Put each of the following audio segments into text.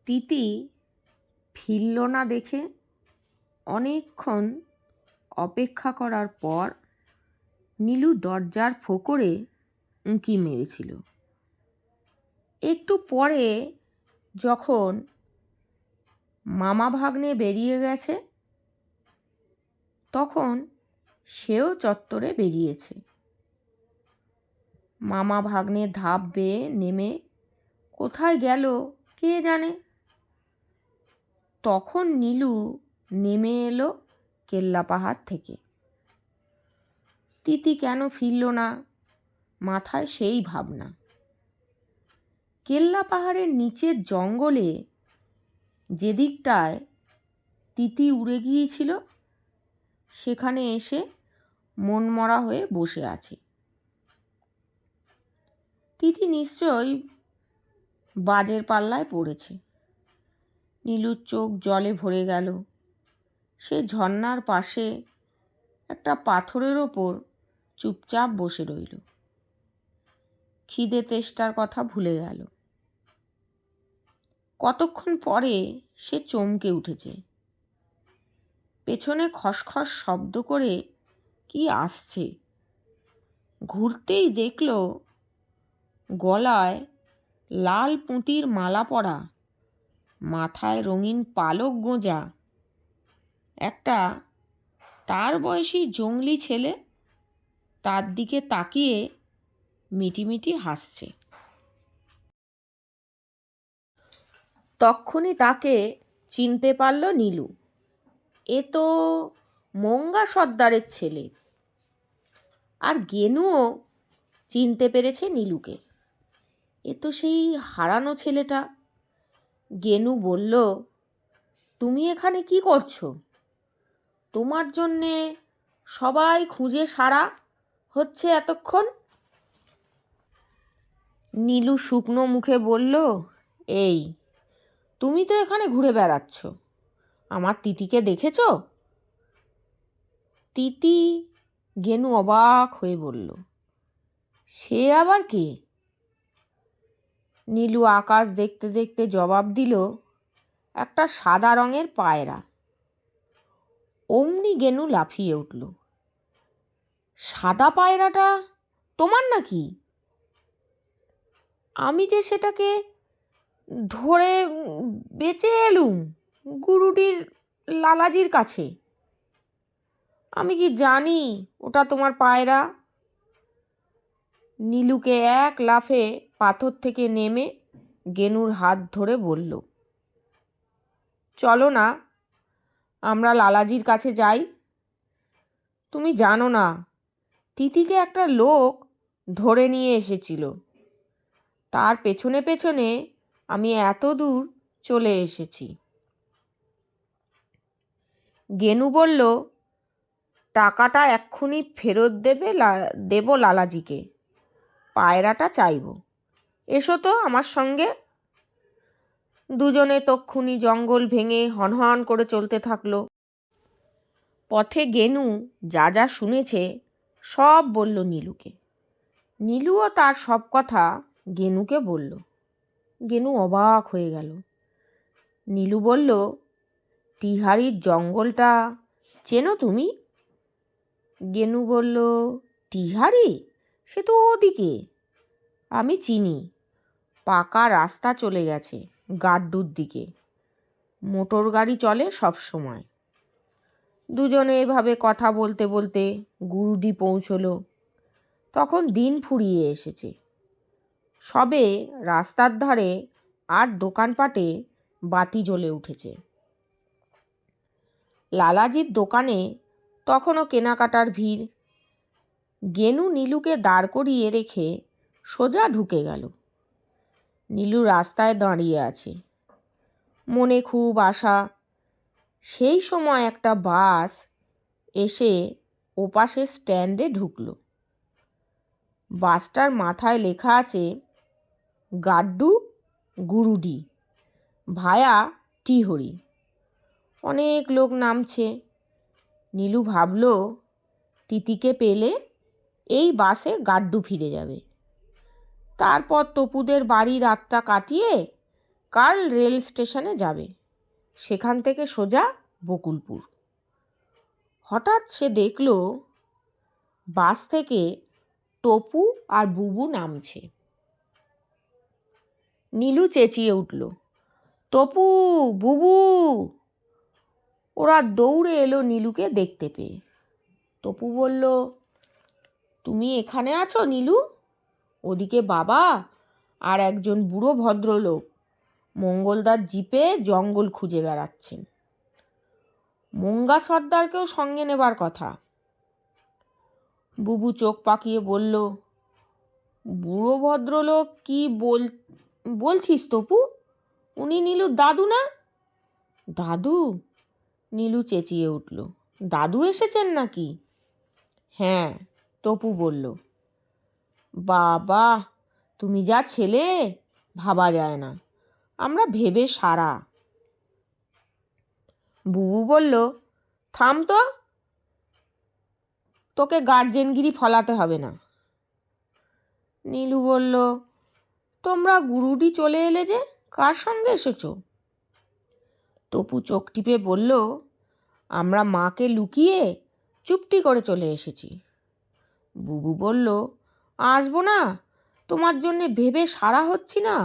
তিতি ফিরল না দেখে অনেকক্ষণ অপেক্ষা করার পর নীলু দরজার ফোকরে উঁকি মেরেছিল। একটু পরে যখন মামা ভাগ্নে বেরিয়ে গেছে তখন সেও চত্বরে বেরিয়েছে। মামা ভাগ্নের ধাপ বেয়ে নেমে কোথায় গেল কে জানে। তখন নীলু নেমে এলো কেল্লা পাহাড় থেকে। তিতি কেন ফিরল না, মাথায় সেই ভাবনা। কেল্লা পাহাড়ের নিচের জঙ্গলে যেদিকটায় তিতি উড়ে গিয়েছিল সেখানে এসে মনমরা হয়ে বসে আছে। তিতি নিশ্চয়ই বাজের পাল্লায় পড়েছে। নীলুর চোখ জলে ভরে গেল। সে ঝর্ণার পাশে একটা পাথরের ওপর চুপচাপ বসে রইল। খিদে তেষ্টার কথা ভুলে গেল। কতক্ষণ পরে সে চমকে উঠেছে। পেছনে খসখস শব্দ করে কি আসছে। ঘুরতেই দেখল গলায় লাল পুঁতির মালা পরা, মাথায় রঙিন পালক গোঁজা একটা তার বয়সী জংলি ছেলে তার দিকে তাকিয়ে মিটিমিটি হাসছে। তক্ষুনি তাকে চিনতে পারল নীলু। এ তো মঙ্গা সর্দারের ছেলে। আর গেনুও চিনতে পেরেছে নীলুকে। এ তো সেই হারানো ছেলেটা। গেনু বলল, তুমি এখানে কি করছো? তোমার জন্যে সবাই খুঁজে সারা হচ্ছে এতক্ষণ। নীলু শুকনো মুখে বলল, এই তুমি তো এখানে ঘুরে বেড়াচ্ছ, আমার তিতিকে দেখেছ? তিতি? গেনু অবাক হয়ে বলল, সে আবার কে? নীলু আকাশ দেখতে দেখতে জবাব দিল, একটা সাদা রঙের পায়রা। অমনি গেনু লাফিয়ে উঠল, সাদা পায়রাটা তোমার নাকি? আমি যে সেটাকে ধরে বেঁচে এলুম গুরুডির লালাজির কাছে। আমি কি জানি ওটা তোমার পায়রা? নীলুকে এক লাফে পাথর থেকে নেমে গেনুর হাত ধরে বলল, চলো না, আমরা লালাজির কাছে যাই। তুমি জানো না, তিতিকে একটা লোক ধরে নিয়ে এসেছিল। তার পেছনে পেছনে আমি এত দূর চলে এসেছি। গেনু বলল, টাকাটা এক্ষুনি ফেরত দেব লালাজিকে, পায়রাটা চাইব। এসো তো আমার সঙ্গে। দুজনে তক্ষুনি জঙ্গল ভেঙে হনহন করে চলতে থাকলো। পথে গেনু যা যা শুনেছে সব বলল নীলুকে। নীলুও তার সব কথা গেনুকে বলল। গেনু অবাক হয়ে গেল। নীলু বলল, টিহারির জঙ্গলটা চেনো তুমি? গেনু বলল, টিহারি? সে তো ওদিকে। আমি চিনি, পাকা রাস্তা চলে গেছে গাড্ডুর দিকে, মোটর গাড়ি চলে সব সময়। দুজনে এভাবে কথা বলতে বলতে গুরুডি পৌঁছলো। তখন দিন ফুরিয়ে এসেছে। সবে রাস্তার ধারে আর দোকানপাটে বাতি জ্বলে উঠেছে। লালাজির দোকানে তখনও কেনাকাটার ভিড়। গেনু নীলুকে দাঁড় করিয়ে রেখে সোজা ঢুকে গেল। নীলু রাস্তায় দাঁড়িয়ে আছে, মনে খুব আশা। সেই সময় একটা বাস এসে ওপাশের স্ট্যান্ডে ঢুকলো। বাসটার মাথায় লেখা আছে, গাড্ডু গুরুডি ভায়া টিহরি। অনেক লোক নামছে। নীলু ভাবল, তিতিকে পেলে এই বাসে গাড্ডু ফিরে যাবে। তারপর তপুদের বাড়ি রাতটা কাটিয়ে কাল রেল স্টেশনে যাবে, সেখান থেকে সোজা বকুলপুর। হঠাৎ সে দেখল বাস থেকে টপু আর বুবু নামছে। নীলু চেঁচিয়ে উঠল, টপু, বুবু! ওরা দৌড়ে এলো নীলুকে দেখতে পেয়ে। টপু বলল, তুমি এখানে আছো নীলু? ওদিকে বাবা আর একজন বুড়ো ভদ্রলোক মঙ্গলদার জিপে জঙ্গল খুঁজে বেড়াচ্ছেন। মঙ্গা সর্দারকেও সঙ্গে নেবার কথা। বুবু চোখ পাকিয়ে বলল, বুড়ো ভদ্রলোক কি বলছিস তপু? উনি নীলুর দাদু না? দাদু? নীলু চেঁচিয়ে উঠল, দাদু এসেছেন নাকি? হ্যাঁ, তপু বলল। বাবা, তুমি যা ছেলে, ভাবা যায় না। আমরা ভেবে সারা। বুবু বলল, থাম তো, তোকে গার্জেনগিরি ফলাতে হবে না। নীলু বলল, তোমরা গুরুডি চলে এলে যে, কার সঙ্গে এসেছো? তপু চোখ টিপে বলল, আমরা মাকে লুকিয়ে চুপটি করে চলে এসেছি। বুবু বলল, আসবো না, তোমার জন্যে ভেবে সারা হচ্ছি না।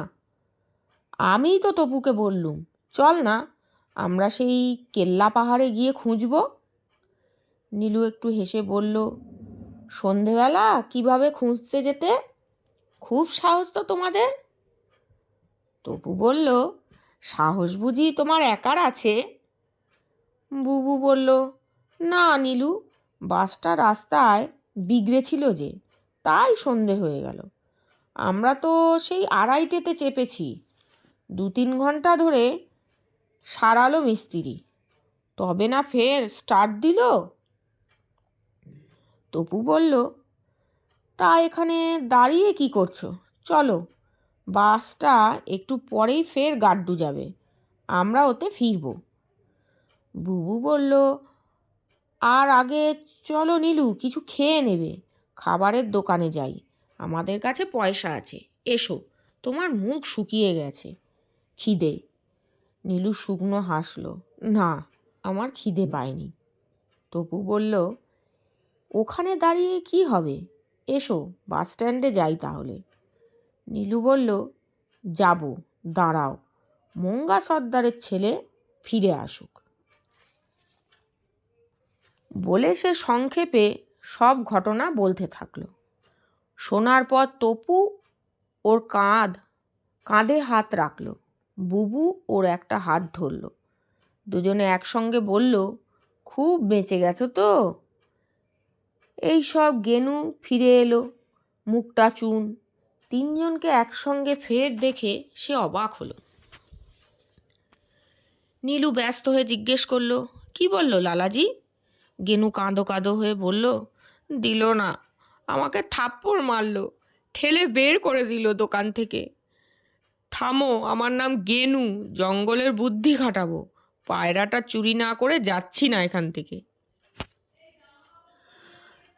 আমিই তো তপুকে বললুম, চল না, আমরা সেই কেল্লা পাহাড়ে গিয়ে খুঁজব। নীলু একটু হেসে বলল, সন্ধেবেলা কিভাবে খুঁজতে যেতে? খুব সাহস তো তোমাদের। তপু বলল, সাহস বুঝি তোমার একার আছে? বুবু বলল, না নীলু, বাসটা রাস্তায় বিগড়েছিল যে, তাই সন্ধে হয়ে গেল। আমরা তো সেই 2:30তে চেপেছি। 2-3 ঘন্টা ধরে সারালো মিস্ত্রি, তবে না ফের স্টার্ট দিল। তপু বলল, তা এখানে দাঁড়িয়ে কি করছো? চলো, বাসটা একটু পরেই ফের গাড্ডু যাবে, আমরা ওতে ফিরব। বুবু বলল, আর আগে চলো নীলু, কিছু খেয়ে নেবে। খাবারের দোকানে যাই, আমাদের কাছে পয়সা আছে। এসো, তোমার মুখ শুকিয়ে গেছে। খিদে। নীলু শুকনো হাসল, না, আমার খিদে পায়নি। তপু বলল, ওখানে দাঁড়িয়ে কি হবে? এসো, বাস স্ট্যান্ডে যাই তাহলে। নীলু বলল, যাব, দাঁড়াও, মঙ্গা সর্দারের ছেলে ফিরে আসুক। বলে সে সংক্ষেপে সব ঘটনা বলতে থাকলো। শোনার পর তপু ওর কাঁধে হাত রাখল। বুবু ওর একটা হাত ধরল। দুজনে একসঙ্গে বলল, খুব বেঁচে গেছো তো? এই সব গেনু ফিরে এলো, মুখটা চুন। তিনজনকে একসঙ্গে ফের দেখে সে অবাক হলো। নীলু ব্যস্ত হয়ে জিজ্ঞেস করলো, কি বলল লালাজি? গেনু কাঁদো কাঁদো হয়ে বলল, দিল না, আমাকে থাপ্পড় মারল, ঠেলে বের করে দিল দোকান থেকে। থামো, আমার নাম গেনু, জঙ্গলের বুদ্ধি খাটাবো, পায়রাটা চুরি না করে যাচ্ছি না এখান থেকে।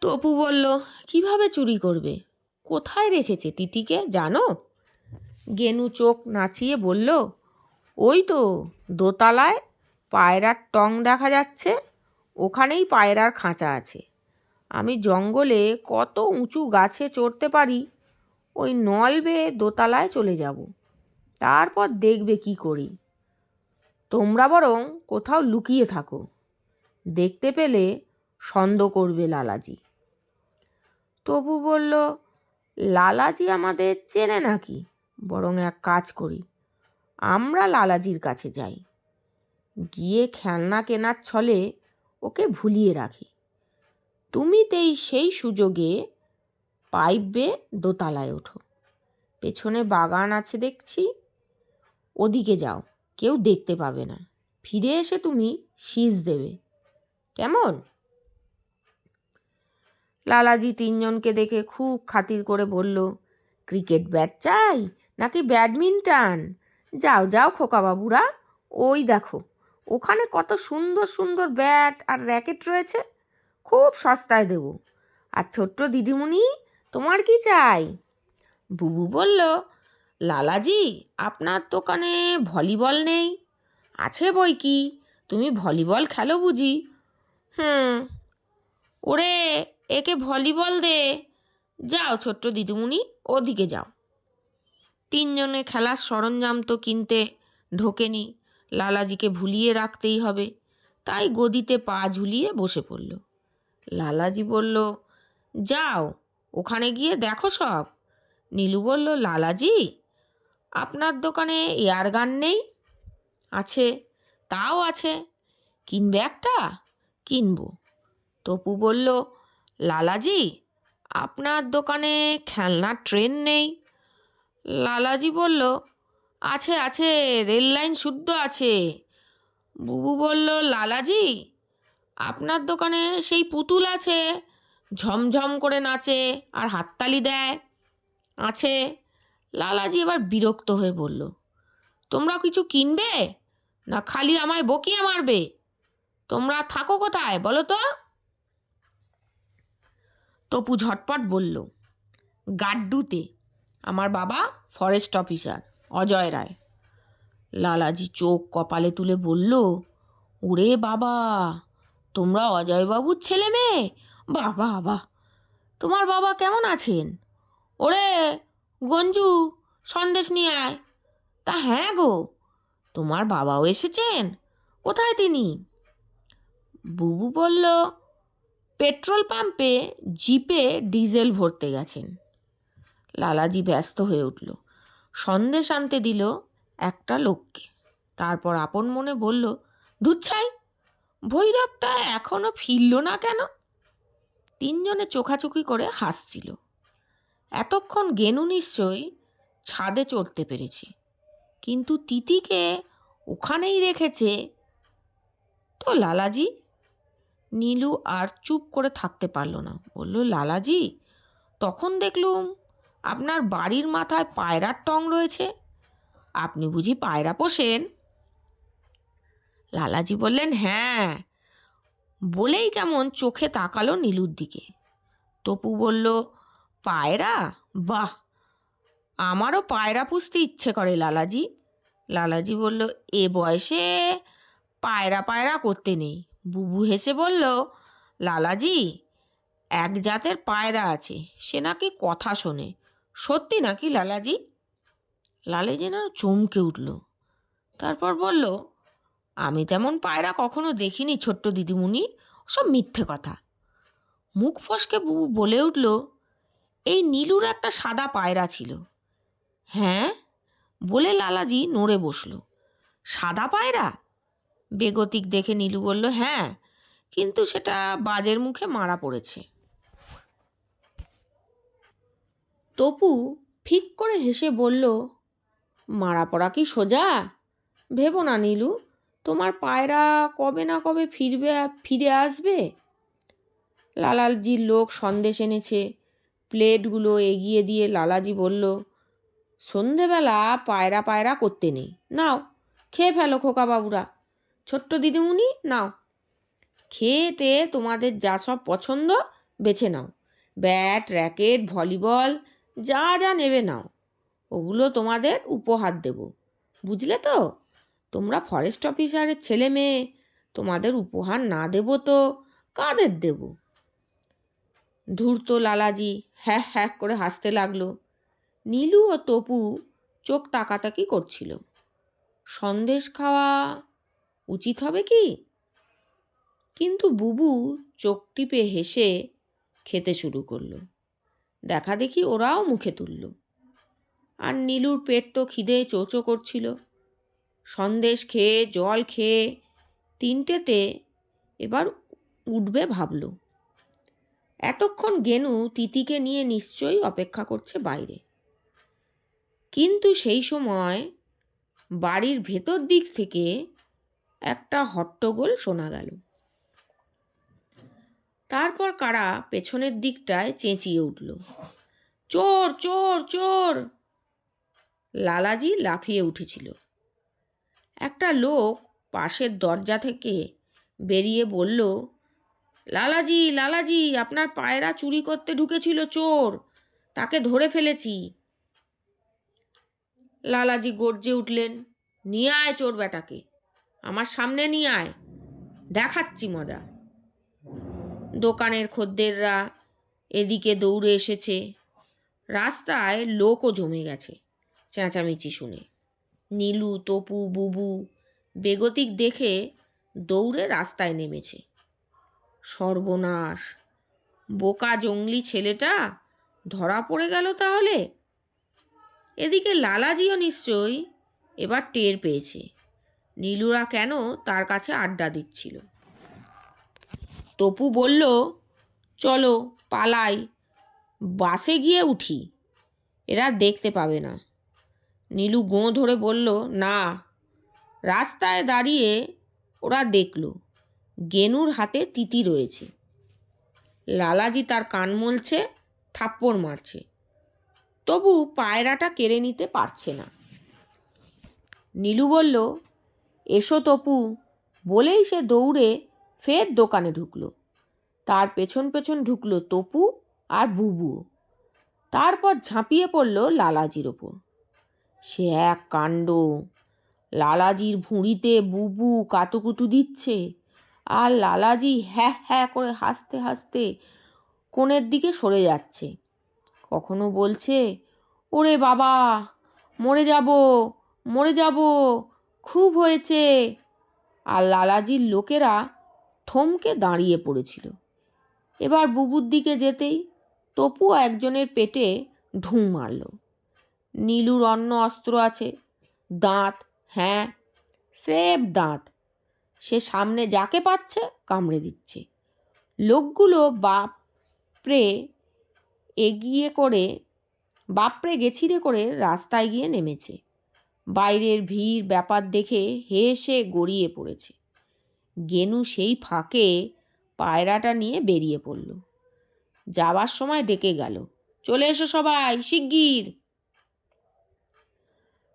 তপু বলল, কিভাবে চুরি করবে? কোথায় রেখেছে তিতিকে জানো? গেনু চোখ নাচিয়ে বলল, ওই তো দোতলায় পায়রার টং দেখা যাচ্ছে, ওখানেই পায়রার খাঁচা আছে। আমি জঙ্গলে কত উঁচু গাছে চড়তে পারি, ওই নল বেয়ে দোতলায় চলে যাব, তারপর দেখবে কি করি। তোমরা বরং কোথাও লুকিয়ে থাকো, দেখতে পেলে সন্দেহ করবে লালাজি। তবু বলল, লালাজি আমাদের চেনে নাকি? বরং এক কাজ করি, আমরা লালাজির কাছে যাই, গিয়ে খেলনা কেনার ছলে ওকে ভুলিয়ে রাখি। তুমি সেই সুযোগে পাইপ বেয়ে দোতলায় ওঠো, পেছনে বাগান আছে দেখছি, ওদিকে যাও, কেউ দেখতে পাবে না। ফিরে এসে তুমি শীষ দেবে, কেমন? লালাজি তিনজনকে দেখে খুব খাতির করে বলল, ক্রিকেট ব্যাট চাই নাকি ব্যাডমিন্টন? যাও যাও খোকা বাবুরা, ওই দেখো ওখানে কত সুন্দর সুন্দর ব্যাট আর র্যাকেট রয়েছে, খুব সস্তায় দেবো। আর ছোট্ট দিদিমণি, তোমার কি চাই? বুবু বলল, লালাজি, আপনার দোকানে ভলিবল নেই? আছে বই কি, তুমি ভলিবল খেলো বুঝি? হুম। ওরে, একে ভলিবল দে। যাও ছোট্ট দিদিমণি, ওদিকে যাও। তিনজনে খেলার সরঞ্জাম তো কিনতে ঢোকেনি, লালাজিকে ভুলিয়ে রাখতেই হবে, তাই গদিতে পা ঝুলিয়ে বসে পড়ল। লালাজি বলল, যাও ওখানে গিয়ে দেখো সব। নীলু বলল, লালাজি, আপনার দোকানে এয়ারগান নেই? আছে। তাও আছে। কিনবে একটা? কিনবো। তপু বলল, লালাজি, আপনার দোকানে খেলনার ট্রেন নেই? লালাজি বলল, আছে আছে, রেল লাইন শুদ্ধ আছে। বুবু বলল, লালাজি, আপনার দোকানে সেই পুতুল আছে, ঝমঝম করে নাচে আর হাততালি দেয়? আছে। লালাজি এবার বিরক্ত হয়ে বলল, তোমরা কিছু কিনবে না খালি আমায় বকিয়ে মারবে? তোমরা থাকো কোথায় বলো তো? তপু ঝটপট বলল, গাড্ডুতে। আমার বাবা ফরেস্ট অফিসার, অজয় রায়। লালাজি চোখ কপালে তুলে বলল, ওরে বাবা, তোমরা অজয়বাবুর ছেলে মেয়ে? বাহ বাহ বাহ। তোমার বাবা কেমন আছেন? ওরে গঞ্জু, সন্দেশ নিয়ে আয়। তা হ্যাঁ গো, তোমার বাবাও এসেছেন? কোথায় তিনি? বুবু বলল, পেট্রোল পাম্পে জিপে ডিজেল ভরতে গেছেন। লালাজি ব্যস্ত হয়ে উঠল, সন্দেশ আনতে দিল একটা লোককে, তারপর আপন মনে বলল, ধুচ্ছাই, ভৈরবটা এখনো ফিরল না কেন? তিনজনে চোখাচোখি করে হাসছিল। এতক্ষণ গেনু নিশ্চয়ই ছাদে চড়তে পেরেছে, কিন্তু তিতিকে ওখানেই রেখেছে তো লালাজি। নীলু আর চুপ করে থাকতে পারল না, বলল, লালাজি, তখন দেখলুম আপনার বাড়ির মাথায় পায়রার টং রয়েছে, আপনি বুঝি পায়রা পোষেন? লালাজি বললেন, হ্যাঁ, বলেই কেমন চোখে তাকালো নীলুর দিকে। তপু বলল, পায়রা? বাহ, আমারও পায়রা পুষতে ইচ্ছে করে লালাজি। লালাজি বলল, এ বয়সে পায়রা পায়রা করতে নেই। বুবু হেসে বলল, লালাজি, এক জাতের পায়রা আছে, সে নাকি কথা শোনে। সত্যি নাকি লালাজি? লালাজি যেন চমকে উঠল, তারপর বলল, আমি তেমন পায়রা কখনো দেখিনি ছোট্ট দিদিমণি, সব মিথ্যে কথা। মুখ ফসকে বুবু বলে উঠল, এই নীলুর একটা সাদা পায়রা ছিল। হ্যাঁ, বলে লালাজি নড়ে বসল। সাদা পায়রা? বেগতিক দেখে নীলু বলল, হ্যাঁ, কিন্তু সেটা বাজের মুখে মারা পড়েছে। তপু ফিক করে হেসে বলল, মারা পড়া কি সোজা? ভেবো না নীলু, তোমার পায়রা কবে না কবে ফিরে আসবে। লালাজির লোক সন্দেশ এনেছে, প্লেটগুলো এগিয়ে দিয়ে লালাজি বলল, সন্ধেবেলা পায়রা পায়রা করতে নেই, নাও খেয়ে ফেলো খোকা বাবুরা। ছোট্ট দিদিমণি, নাও, খেয়েতে তোমাদের যা সব পছন্দ বেছে নাও, ব্যাট, র্যাকেট, ভলিবল, যা যা নেবে নাও, ওগুলো তোমাদের উপহার দেব, বুঝলে তো? তোমরা ফরেস্ট অফিসারের ছেলে মেয়ে, তোমাদের উপহার না দেব তো কাদের দেব? ধূর্ত লালাজি হ্যাঁ হ্যাঁ করে হাসতে লাগলো। নীলু ও তপু চোখ তাকাতাকি করছিল। সন্দেশ খাওয়া উচিত হবে কি? কিন্তু বুবু চোখ টিপে হেসে খেতে শুরু করলো। দেখা দেখি ওরাও মুখে তুলল। আর নীলুর পেট তো খিদে চোচো করছিল। সন্দেশ খেয়ে জল খেয়ে তিনটেতে এবার উঠবে ভাবল। এতক্ষণ গেনু তিতিকে নিয়ে নিশ্চয়ই অপেক্ষা করছে বাইরে। কিন্তু সেই সময় বাড়ির ভেতর দিক থেকে একটা হট্টগোল শোনা গেল। তারপর কারা পেছনের দিকটায় চেঁচিয়ে উঠল, চোর চোর চোর! লালাজি লাফিয়ে উঠেছিল। একটা লোক পাশের দরজা থেকে বেরিয়ে বলল, লালাজি, লালাজি, আপনার পায়রা চুরি করতে ঢুকেছিল চোর, তাকে ধরে ফেলেছি। লালাজি গর্জে উঠলেন, নিয়ে আয় চোর বেটাকে, আমার সামনে নিয়ে আয়, দেখাচ্ছি মজা। দোকানের খদ্দেররা এদিকে দৌড়ে এসেছে। রাস্তায় লোকও জমে গেছে চেঁচামেচি শুনে। নীলু, তপু, বুবু বেগতিক দেখে দৌড়ে রাস্তায় নেমেছে। সর্বনাশ, বোকা জংলি ছেলেটা ধরা পড়ে গেল তাহলে। এদিকে লালাজিও নিশ্চয়ই এবার টের পেয়েছে নীলুরা কেন তার কাছে আড্ডা দিচ্ছিল। তপু বলল, চলো পালাই, বাসে গিয়ে উঠি, এরা দেখতে পাবে না। নীলু গোঁ ধরে বলল, না। রাস্তায় দাঁড়িয়ে ওরা দেখল গেনুর হাতে তিতি রয়েছে। লালাজি তার কান মলছে, থাপ্পড় মারছে, তবু পায়রাটা কেড়ে নিতে পারছে না। নীলু বলল, এসো তপু, বলেই সে দৌড়ে ফের দোকানে ঢুকলো। তার পেছন পেছন ঢুকলো তপু আর বুবুও। তারপর ঝাঁপিয়ে পড়ল লালাজির ওপর। সে এক কাণ্ড। লালাজির ভুঁড়িতে বুবু কাতুকুতু দিচ্ছে, আর লালাজি হ্যাঁ হ্যাঁ করে হাসতে হাসতে কোণের দিকে সরে যাচ্ছে। কখনো বলছে, ওরে বাবা, মরে যাব, মরে যাব, খুব হয়েছে। আর লালাজির লোকেরা থমকে দাঁড়িয়ে পড়েছিল। এবার বুবুর দিকে যেতেই তপু একজনের পেটে ঢুঁ মারল। নীলুর অন্য অস্ত্র আছে, দাঁত, হ্যাঁ স্রেফ দাঁত। সে সামনে যাকে পাচ্ছে কামড়ে দিচ্ছে। লোকগুলো বাপরে গেছিরে করে রাস্তায় গিয়ে নেমেছে। বাইরের ভিড় ব্যাপার দেখে হেসে গড়িয়ে পড়েছে। গেনু সেই ফাঁকে পায়রাটা নিয়ে বেরিয়ে পড়ল। যাবার সময় ডেকে গেল, চলে এসো সবাই শিগগির।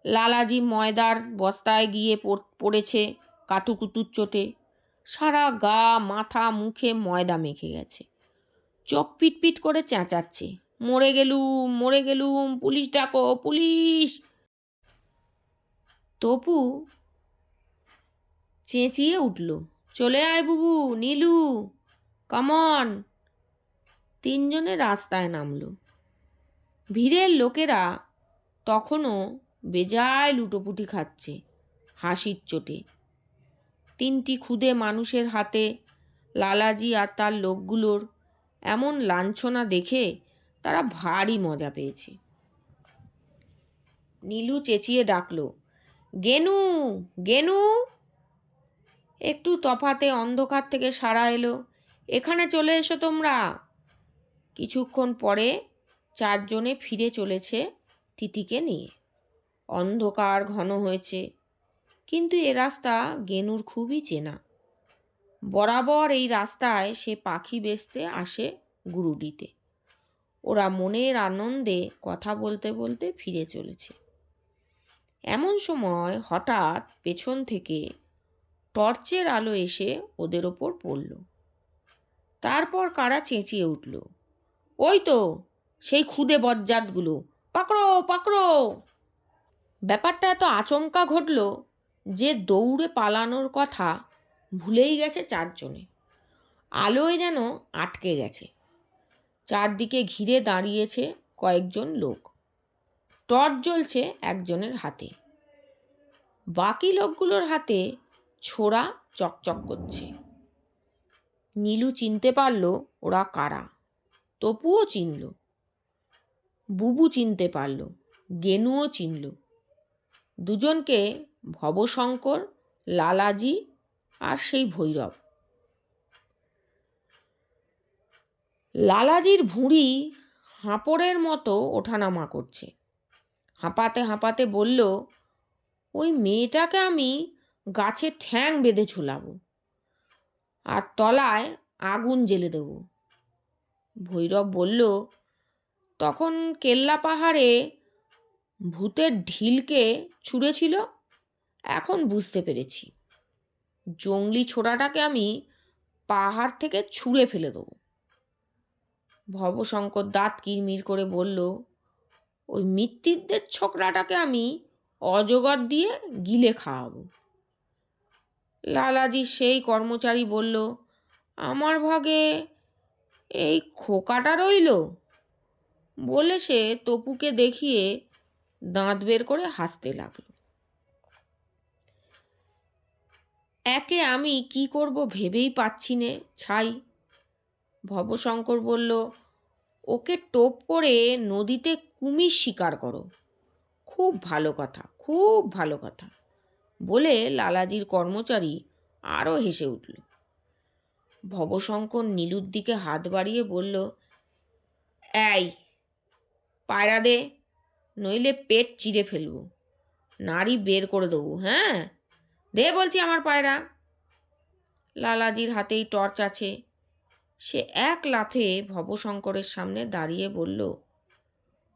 লালাজি ময়দার বস্তায় গিয়ে পড়েছে কাতুকুতুর চোটে। সারা গা, মাথা, মুখে ময়দা মেখে গেছে। চোখ পিটপিট করে চেঁচাচ্ছে, মরে গেলুম, মরে গেলুম, পুলিশ ডাকো, পুলিশ। তপু চেঁচিয়ে উঠল, চলে আয় বুবু, নীলু, কামন। তিনজনে রাস্তায় নামলো। ভিড়ের লোকেরা তখনও বেজায় লুটোপুটি খাচ্ছে হাসির চোটে। তিনটি ক্ষুদে মানুষের হাতে লালাজি আর তার লোকগুলোর এমন লাঞ্ছনা দেখে তারা ভারী মজা পেয়েছে। নীলু চেঁচিয়ে ডাকল, গেনু, গেনু। একটু তফাতে অন্ধকার থেকে সাড়া এলো, এখানে চলে এসো তোমরা। কিছুক্ষণ পরে চারজনে ফিরে চলেছে তিতিকে নিয়ে। অন্ধকার ঘন হয়েছে, কিন্তু এ রাস্তা গেনুর খুবই চেনা। বরাবর এই রাস্তায় সে পাখি বেচতে আসে গুরুডিতে। ওরা মনের আনন্দে কথা বলতে বলতে ফিরে চলেছে। এমন সময় হঠাৎ পেছন থেকে টর্চের আলো এসে ওদের ওপর পড়ল। তারপর কারা চেঁচিয়ে উঠল, ওই তো সেই ক্ষুদে বজ্জাতগুলো, পাকড়ো পাকড়ো। ব্যাপারটা এত আচমকা ঘটল যে দৌড়ে পালানোর কথা ভুলেই গেছে চারজনে। আলোয় যেন আটকে গেছে। চারদিকে ঘিরে দাঁড়িয়েছে কয়েকজন লোক। টর্চ জ্বলছে একজনের হাতে, বাকি লোকগুলোর হাতে ছোরা চকচক করছে। নীলু চিনতে পারল ওরা কারা। তপুও চিনল, বুবু চিনতে পারল, গেনুও চিনল। দুজনকে ভবশঙ্কর, লালাজি আর সেই ভৈরব। লালাজির ভুঁড়ি হাঁপড়ের মতো ওঠানামা করছে। হাঁপাতে হাঁপাতে বলল, ওই মেয়েটাকে আমি গাছে ঠ্যাং বেঁধে ঝুলাবো আর তলায় আগুন জ্বেলে দেব। ভৈরব বলল, তখন কেল্লা পাহাড়ে ভূতের ঢিলকে ছুঁড়েছিল, এখন বুঝতে পেরেছি। জংলি ছোড়াটাকে আমি পাহাড় থেকে ছুঁড়ে ফেলে দেবো। ভবশঙ্কর দাঁত কিরমির করে বলল, ওই মৃত্যুদের ছোকরাটাকে আমি অজগর দিয়ে গিলে খাওয়াবো। লালাজির সেই কর্মচারী বলল, আমার ভাগে এই খোকাটা রইল। বলে সে তপুকে দেখিয়ে দাঁত বের করে হাসতে লাগলো। একে আমি কি করব ভেবেই পাচ্ছি নে ছাই। ভবশঙ্কর বলল, ওকে টোপ করে নদীতে কুমির শিকার করো। খুব ভালো কথা, খুব ভালো কথা। বলে লালাজির কর্মচারী আরও হেসে উঠল। ভবশঙ্কর নীলুর দিকে হাত বাড়িয়ে বলল, এই পায়রা দে, নইলে পেট চিরে ফেলবো, নাড়ি বের করে দেবো। হ্যাঁ, দে বলছি আমার পায়রা। লালাজির হাতেই টর্চ আছে। সে এক লাফে ভবশঙ্করের সামনে দাঁড়িয়ে বলল,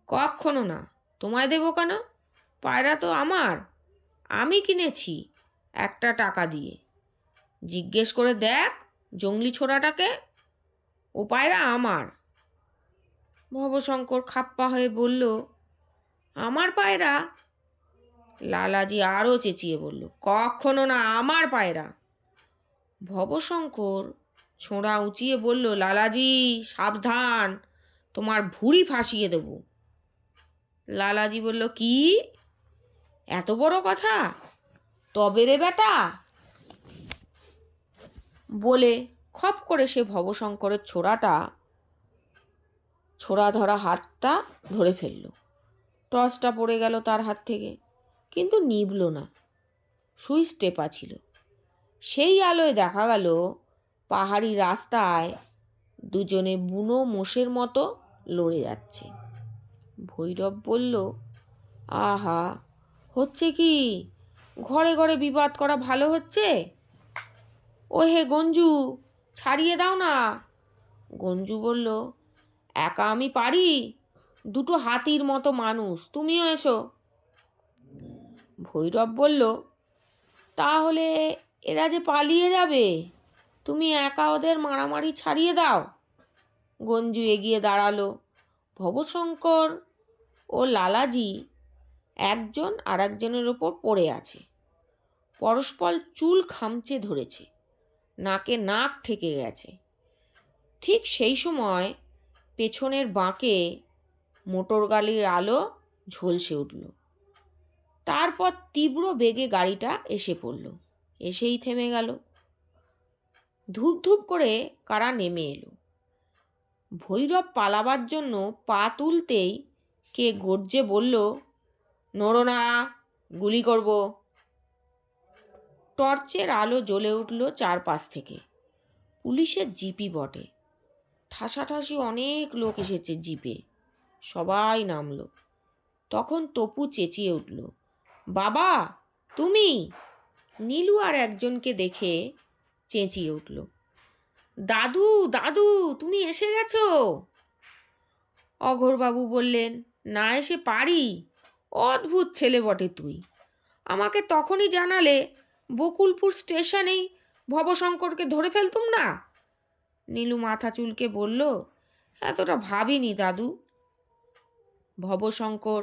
কক্ষনো না, তোমায় দেবো কেন? পায়রা তো আমার, আমি কিনেছি একটা টাকা দিয়ে। জিজ্ঞেস করে দেখ জঙ্গলি ছোড়াটাকে, ও পায়রা আমার। ভবশঙ্কর খাপ্পা হয়ে বলল, আমার পায়রা? লালাজি আরও চেঁচিয়ে বলল, কক্ষনো না, আমার পায়রা। ভবশঙ্কর ছোঁড়া উঁচিয়ে বলল, লালাজি সাবধান, তোমার ভুঁড়ি ফাঁসিয়ে দেব। লালাজি বলল, কি এত বড় কথা? তবে রে বেটা। বলে খপ করে সে ভবশঙ্করের ছোড়া ধরা হাতটা ধরে ফেলল। টর্চটা পড়ে গেল তার হাত থেকে, কিন্তু নিভল না, সুইচ টেপা ছিল। সেই আলোয় দেখা গেল পাহাড়ি রাস্তায় দুজনে বুনো মোষের মতো লড়ে যাচ্ছে। ভৈরব বলল, আহা, হচ্ছে কি? ঘরে ঘরে বিবাদ করা ভালো হচ্ছে? ও হে গঞ্জু, ছাড়িয়ে দাও না। গঞ্জু বলল, একা আমি পারি? দুটো হাতির মতো মানুষ, তুমিও এসো। ভৈরব বলল, তাহলে এরা যে পালিয়ে যাবে, তুমি একা ওদের মারামারি ছাড়িয়ে দাও। গঞ্জু এগিয়ে দাঁড়ালো। ভবশঙ্কর ও লালাজি একজন আর একজনের ওপর পড়ে আছে, পরস্পর চুল খামচে ধরেছে, নাকে নাক ঠেকে গেছে। ঠিক সেই সময় পেছনের বাঁকে মোটর গাড়ির আলো ঝলসে উঠল। তারপর তীব্র বেগে গাড়িটা এসে পড়ল, এসেই থেমে গেল। ধূপ ধূপ করে কারা নেমে এলো। ভৈরব পালাবার জন্য পা তুলতেই কে গর্জে বলল, নড়ো না, গুলি করব। টর্চের আলো জ্বলে উঠল চারপাশ থেকে। পুলিশের জিপই বটে। ঠাসাঠাসি অনেক লোক এসেছে জিপে, সবাই নামলো। তখন তপু চেঁচিয়ে উঠল, বাবা তুমি? নীলু আর একজনকে দেখে চেঁচিয়ে উঠল, দাদু দাদু, তুমি এসে গেছো। অঘোরবাবু বললেন, না এসে পারি? অদ্ভুত ছেলে বটে তুই। আমাকে তখনই জানালে বকুলপুর স্টেশনেই ভবশঙ্করকে ধরে ফেলতুম না। নীলু মাথা চুলকে বলল, এতটা ভাবিনি দাদু। ভবশঙ্কর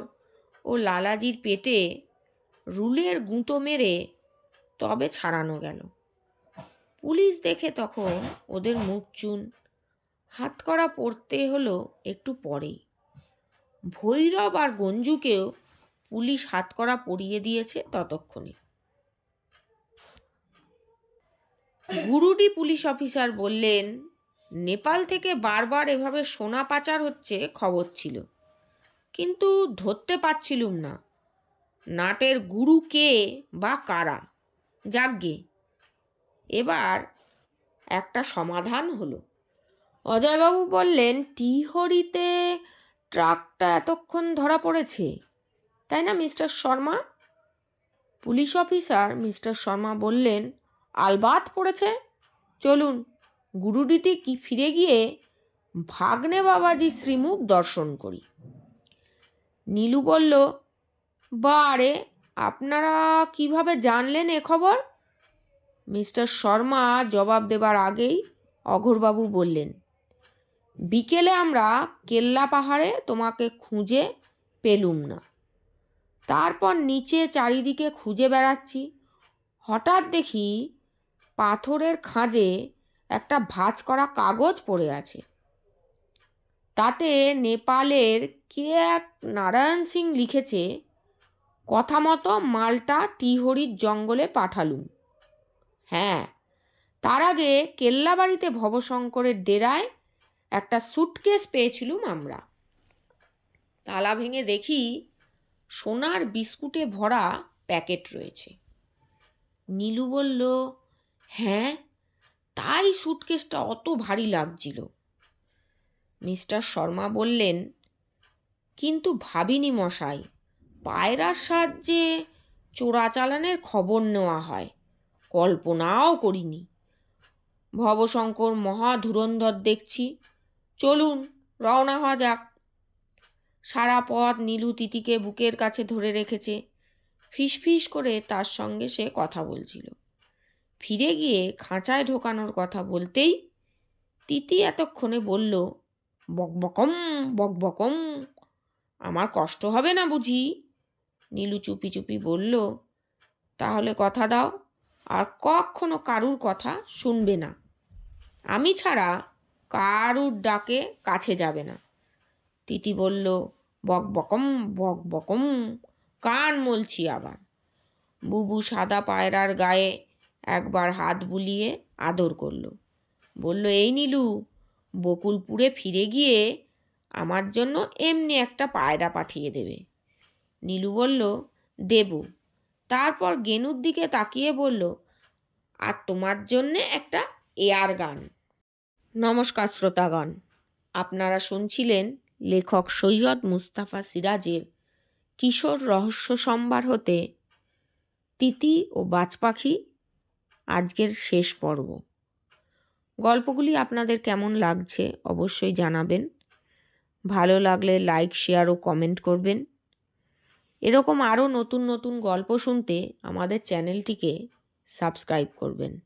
ও লালাজির পেটে রুলের গুঁতো মেরে তবে ছাড়ানো গেল। পুলিশ দেখে তখন ওদের মুখ চুন। হাতকড়া পড়তে হলো একটু পরেই। ভৈরব আর গঞ্জুকেও পুলিশ হাতকড়া পরিয়ে দিয়েছে ততক্ষণে। গুরুডি পুলিশ অফিসার বললেন, নেপাল থেকে বারবার এভাবে সোনা পাচার হচ্ছে খবর ছিল, কিন্তু ধরতে পারছিলুম না নাটের গুরু কে বা কারা। যাকগে, এবার একটা সমাধান হলো। অজয়বাবু বললেন, টিহরিতে ট্রাকটা এতক্ষণ ধরা পড়েছে, তাই না mister Sharma? Police officer mister Sharma বললেন, আলবাত পড়েছে। চলুন গুরুডিতে কি ফিরে গিয়ে ভাগ্নে বাবাজি শ্রীমুখ দর্শন করি। নীলু বলল, বারে, আপনারা কিভাবে জানলেন এ খবর? মিস্টার শর্মা জবাব দেবার আগেই অঘোরবাবু বললেন, বিকেলে আমরা কেল্লা পাহাড়ে তোমাকে খুঁজে পেলুম না, তারপর নিচে চারিদিকে খুঁজে বেড়াচ্ছি। হঠাৎ দেখি পাথরের খাঁজে একটা ভাঁজ করা কাগজ পড়ে আছে। তাতে নেপালের কে এক নারায়ণ সিং লিখেছে, কথা মতো মালটা টিহরির জঙ্গলে পাঠালুম। হ্যাঁ, তার আগে কেল্লাবাড়িতে ভবশঙ্করের ডেরায় একটা সুটকেস পেয়েছিলুম আমরা। তালা ভেঙে দেখি সোনার বিস্কুটে ভরা প্যাকেট রয়েছে। নীলু বলল, হ্যাঁ, তাই সুটকেসটা অত ভারী লাগছিল। মিস্টার শর্মা বললেন, কিন্তু ভাবিনি মশাই, পায়রার সাহায্যে চোরাচালানের খবর নেওয়া হয়, কল্পনাও করিনি। ভবশঙ্কর মহা ধুরন্ধর দেখছি, চলুন রওনা হওয়া যাক। সারা পথ নীলু তিতিকে বুকের কাছে ধরে রেখেছে। ফিসফিস করে তার সঙ্গে সে কথা বলছিল। ফিরে গিয়ে খাঁচায় ঢোকানোর কথা বলতেই তিতি এতক্ষণে বলল, বকবকম বকবকম, আমার কষ্ট হবে না বুঝি? নীলু চুপি চুপি বলল, তাহলে কথা দাও আর কখনো কারুর কথা শুনবে না। আমি ছাড়া কারুর ডাকে কাছে যাবে না। তিতি বলল, বকবকম বকবকম, কান মলছি আবার। বুবু সাদা পায়রার গায়ে একবার হাত বুলিয়ে আদর করল। বলল, এই নীলু, বকুলপুরে ফিরে গিয়ে আমার জন্য এমনি একটা পায়রা পাঠিয়ে দেবে। নীলু বলল, দেব। তারপর গেনুর দিকে তাকিয়ে বলল, আর তোমার জন্যে একটা এয়ার গান। নমস্কার শ্রোতাগণ, আপনারা শুনছিলেন লেখক সৈয়দ মুস্তাফা সিরাজের কিশোর রহস্য সম্ভার হতে তিতি ও বাজপাখি আজকের শেষ পর্ব। গল্পগুলি আপনাদের কেমন লাগছে অবশ্যই জানাবেন। ভালো লাগলে লাইক, শেয়ার ও কমেন্ট করবেন। এরকম আরও নতুন নতুন গল্প শুনতে আমাদের চ্যানেলটিকে সাবস্ক্রাইব করবেন।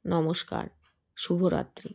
নমস্কার, শুভরাত্রি।